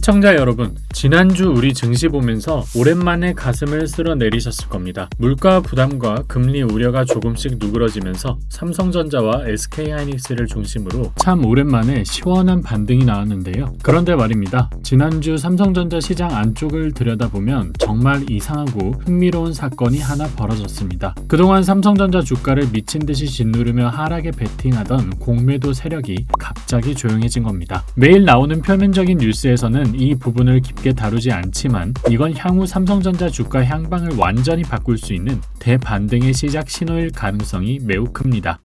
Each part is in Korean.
시청자 여러분, 지난주 우리 증시 보면서 오랜만에 가슴을 쓸어내리셨을 겁니다. 물가 부담과 금리 우려가 조금씩 누그러지면서 삼성전자와 SK하이닉스를 중심으로 참 오랜만에 시원한 반등이 나왔는데요. 그런데 말입니다. 지난주 삼성전자 시장 안쪽을 들여다보면 정말 이상하고 흥미로운 사건이 하나 벌어졌습니다. 그동안 삼성전자 주가를 미친듯이 짓누르며 하락에 베팅하던 공매도 세력이 갑자기 조용해진 겁니다. 매일 나오는 표면적인 뉴스에서는 이 부분을 깊게 다루지 않지만 이건 향후 삼성전자 주가 향방을 완전히 바꿀 수 있는 대반등의 시작 신호일 가능성이 매우 큽니다.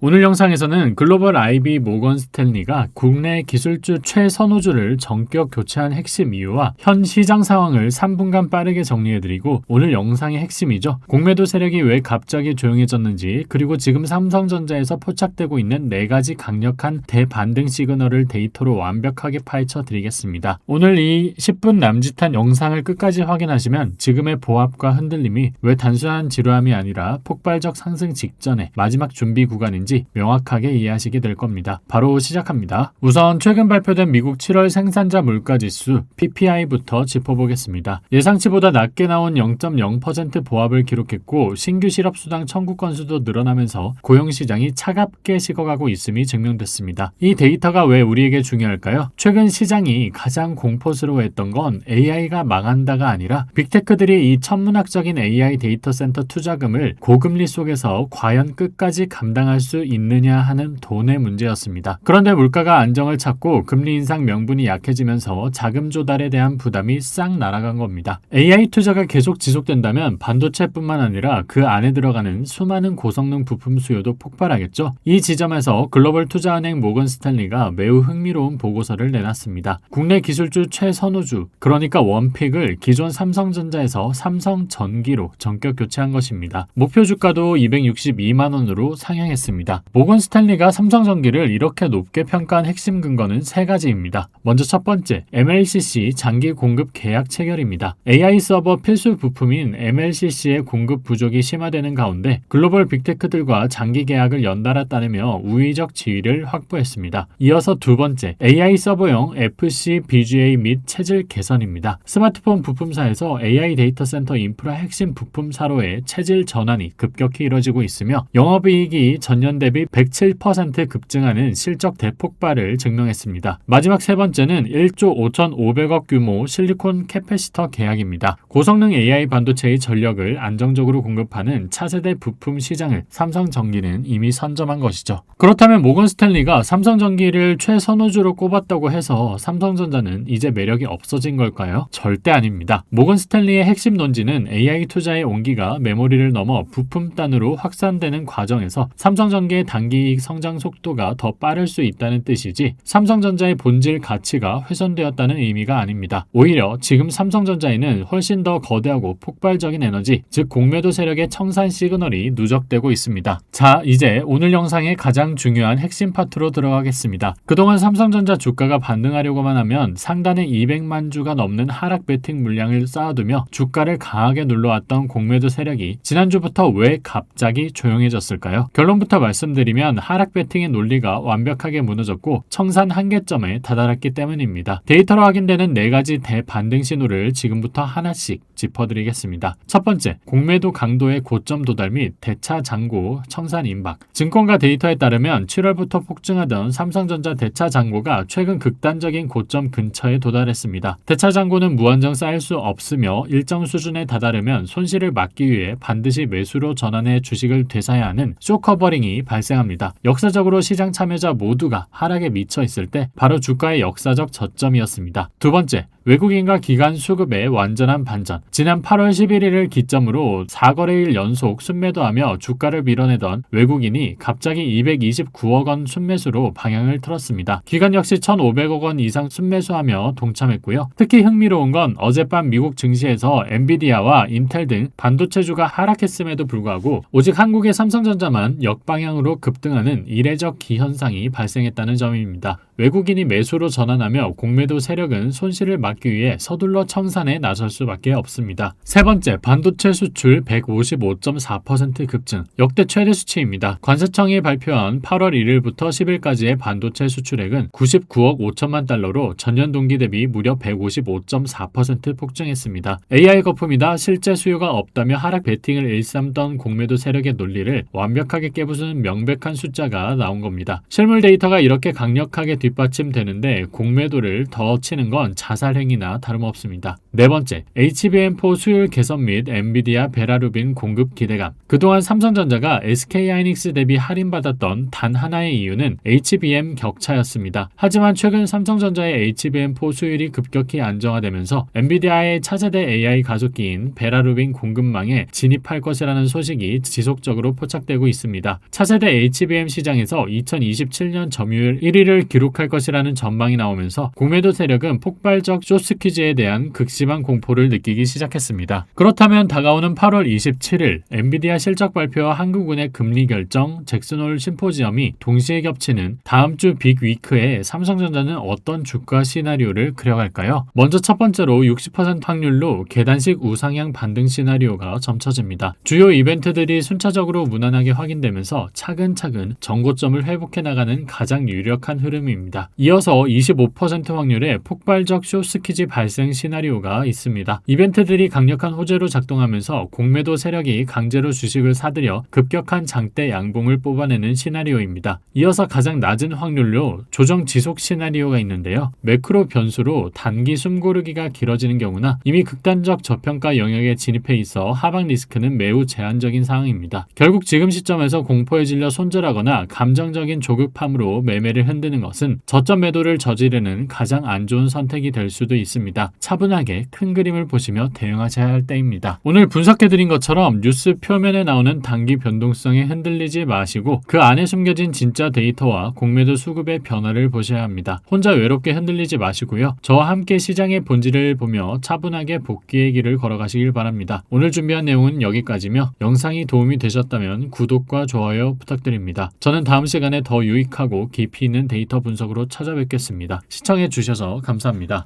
오늘 영상에서는 글로벌 IB 모건 스탠리가 국내 기술주 최선호주를 전격 교체한 핵심 이유와 현 시장 상황을 3분간 빠르게 정리해드리고 오늘 영상의 핵심이죠. 공매도 세력이 왜 갑자기 조용해졌는지, 그리고 지금 삼성전자에서 포착되고 있는 4가지 강력한 대반등 시그널을 데이터로 완벽하게 파헤쳐 드리겠습니다. 오늘 이 10분 남짓한 영상을 끝까지 확인하시면 지금의 보합과 흔들림이 왜 단순한 지루함이 아니라 폭발적 상승 직전의 마지막 준비 구간인지 명확하게 이해하시게 될 겁니다. 바로 시작합니다. 우선 최근 발표된 미국 7월 생산자 물가지수 PPI부터 짚어보겠습니다. 예상치보다 낮게 나온 0.0% 보합을 기록했고 신규 실업수당 청구 건수도 늘어나면서 고용시장이 차갑게 식어가고 있음이 증명됐습니다. 이 데이터가 왜 우리에게 중요할까요? 최근 시장이 가장 공포스러워했던 건 AI가 망한다가 아니라 빅테크들이 이 천문학적인 AI 데이터 센터 투자금을 고금리 속에서 과연 끝까지 감당할 수 있느냐 하는 돈의 문제였습니다. 그런데 물가가 안정을 찾고 금리 인상 명분이 약해지면서 자금 조달에 대한 부담이 싹 날아간 겁니다. AI 투자가 계속 지속된다면 반도체뿐만 아니라 그 안에 들어가는 수많은 고성능 부품 수요도 폭발하겠죠. 이 지점에서 글로벌 투자은행 모건 스탠리가 매우 흥미로운 보고서를 내놨습니다. 국내 기술주 최선호주, 그러니까 원픽을 기존 삼성전자에서 삼성전기로 전격 교체한 것입니다. 목표 주가도 262만원으로 상향했습니다. 모건 스탠리가 삼성전기를 이렇게 높게 평가한 핵심 근거는 3가지입니다. 먼저 첫 번째, MLCC 장기 공급 계약 체결입니다. AI 서버 필수 부품인 MLCC의 공급 부족이 심화되는 가운데 글로벌 빅테크들과 장기 계약을 연달아 따내며 우위적 지위를 확보했습니다. 이어서 두 번째, AI 서버용 FC, BGA 및 체질 개선입니다. 스마트폰 부품사에서 AI 데이터 센터 인프라 핵심 부품사로의 체질 전환이 급격히 이뤄지고 있으며 영업이익이 전년 대비 107% 급증하는 실적 대폭발을 증명했습니다. 마지막 세 번째는 1조 5,500억 규모 실리콘 캐패시터 계약입니다. 고성능 AI 반도체의 전력을 안정적으로 공급하는 차세대 부품 시장을 삼성전기는 이미 선점한 것이죠. 그렇다면 모건 스탠리가 삼성전기를 최선호주로 꼽았다고 해서 삼성전자는 이제 매력이 없어진 걸까요? 절대 아닙니다. 모건 스탠리의 핵심 논지는 AI 투자의 온기가 메모리를 넘어 부품 단으로 확산되는 과정에서 삼성전기의 단기이익 성장 속도가 더 빠를 수 있다는 뜻이지 삼성전자의 본질 가치가 훼손되었다는 의미가 아닙니다. 오히려 지금 삼성전자에는 훨씬 더 거대하고 폭발적인 에너지, 즉 공매도 세력의 청산 시그널이 누적되고 있습니다. 자, 이제 오늘 영상의 가장 중요한 핵심 파트로 들어가겠습니다. 그동안 삼성전자 주가가 반등하려고만 하면 상단의 200만 주가 넘는 하락 베팅 물량을 쌓아두며 주가를 강하게 눌러왔던 공매도 세력이 지난주부터 왜 갑자기 조용해졌을까요? 결론부터 말씀드리면 하락 베팅의 논리가 완벽하게 무너졌고 청산 한계점에 다다랐기 때문입니다. 데이터로 확인되는 4가지 대반등 신호를 지금부터 하나씩 짚어드리겠습니다. 첫 번째, 공매도 강도의 고점 도달 및 대차 잔고 청산 임박. 증권가 데이터에 따르면 7월부터 폭증하던 삼성전자 대차 잔고가 최근 극단적인 고점 근처에 도달했습니다. 대차 잔고는 무한정 쌓일 수 없으며 일정 수준에 다다르면 손실을 막기 위해 반드시 매수로 전환해 주식을 되사야 하는 쇼커버링이 발생합니다. 역사적으로 시장 참여자 모두가 하락에 미쳐 있을 때 바로 주가의 역사적 저점이었습니다. 두 번째, 외국인과 기관 수급의 완전한 반전. 지난 8월 11일을 기점으로 4거래일 연속 순매도하며 주가를 밀어내던 외국인이 갑자기 229억 원 순매수로 방향을 틀었습니다. 기관 역시 1,500억 원 이상 순매수하며 동참했고요. 특히 흥미로운 건 어젯밤 미국 증시에서 엔비디아와 인텔 등 반도체주가 하락했음에도 불구하고 오직 한국의 삼성전자만 역방향으로 급등하는 이례적 기현상이 발생했다는 점입니다. 외국인이 매수로 전환하며 공매도 세력은 손실을 막기 위해 서둘러 청산에 나설 수밖에 없습니다. 세 번째, 반도체 수출 155.4% 급증, 역대 최대 수치입니다. 관세청이 발표한 8월 1일부터 10일까지의 반도체 수출액은 99억 5천만 달러로 전년 동기 전분기 대비 무려 155.4% 폭증했습니다. AI 거품이다, 실제 수요가 없다며 하락 베팅을 일삼던 공매도 세력의 논리를 완벽하게 깨부수는 명백한 숫자가 나온 겁니다. 실물 데이터가 이렇게 강력하게 뒷받침되는데 공매도를 더 치는 건 자살행위나 다름없습니다. 네 번째, HBM4 수율 개선 및 엔비디아 베라루빈 공급 기대감. 그동안 삼성전자가 SK하이닉스 대비 할인받았던 단 하나의 이유는 HBM 격차였습니다. 하지만 최근 삼성전자의 HBM4 수율이 급격히 안정화되면서 엔비디아의 차세대 AI 가속기인 베라루빈 공급망에 진입할 것이라는 소식이 지속적으로 포착되고 있습니다. 차세대 HBM 시장에서 2027년 점유율 1위를 기록할 것이라는 전망이 나오면서 공매도 세력은 폭발적 숏스퀴즈에 대한 극심한 공포를 느끼기 시작했습니다. 그렇다면 다가오는 8월 27일 엔비디아 실적 발표와 한국은행 금리 결정, 잭슨홀 심포지엄이 동시에 겹치는 다음 주 빅위크에 삼성전자는 어떤 주가 시나리오를 그려갈까요? 먼저 첫 번째로 60% 확률로 계단식 우상향 반등 시나리오가 점쳐집니다. 주요 이벤트들이 순차적으로 무난하게 확인되면서 차근차근 정고점을 회복해 나가는 가장 유력한 흐름입니다. 이어서 25% 확률의 폭발적 숏스퀴즈 발생 시나리오가 있습니다. 이벤트들이 강력한 호재로 작동하면서 공매도 세력이 강제로 주식을 사들여 급격한 장대 양봉을 뽑아내는 시나리오입니다. 이어서 가장 낮은 확률로 조정 지속 시나리오가 있는데요. 매크로 변수로 단기 숨고르기가 길어지는 경우나 이미 극단적 저평가 영역에 진입해 있어 하방 리스크는 매우 제한적인 상황입니다. 결국 지금 시점에서 공포에 질려 손절하거나 감정적인 조급함으로 매매를 흔드는 것은 저점 매도를 저지르는 가장 안 좋은 선택이 될 수도 있습니다. 차분하게 큰 그림을 보시며 대응하셔야 할 때입니다. 오늘 분석해드린 것처럼 뉴스 표면에 나오는 단기 변동성에 흔들리지 마시고 그 안에 숨겨진 진짜 데이터와 공매도 수급의 변화를 보셔야 합니다. 혼자 외롭게 흔들리지 마시고요. 저와 함께 시장의 본질을 보며 차분하게 복귀의 길을 걸어가시길 바랍니다. 오늘 준비한 내용은 여기까지며 영상이 도움이 되셨다면 구독과 좋아요 부탁드립니다. 저는 다음 시간에 더 유익하고 깊이 있는 데이터 분석으로 찾아뵙겠습니다. 시청해주셔서 감사합니다.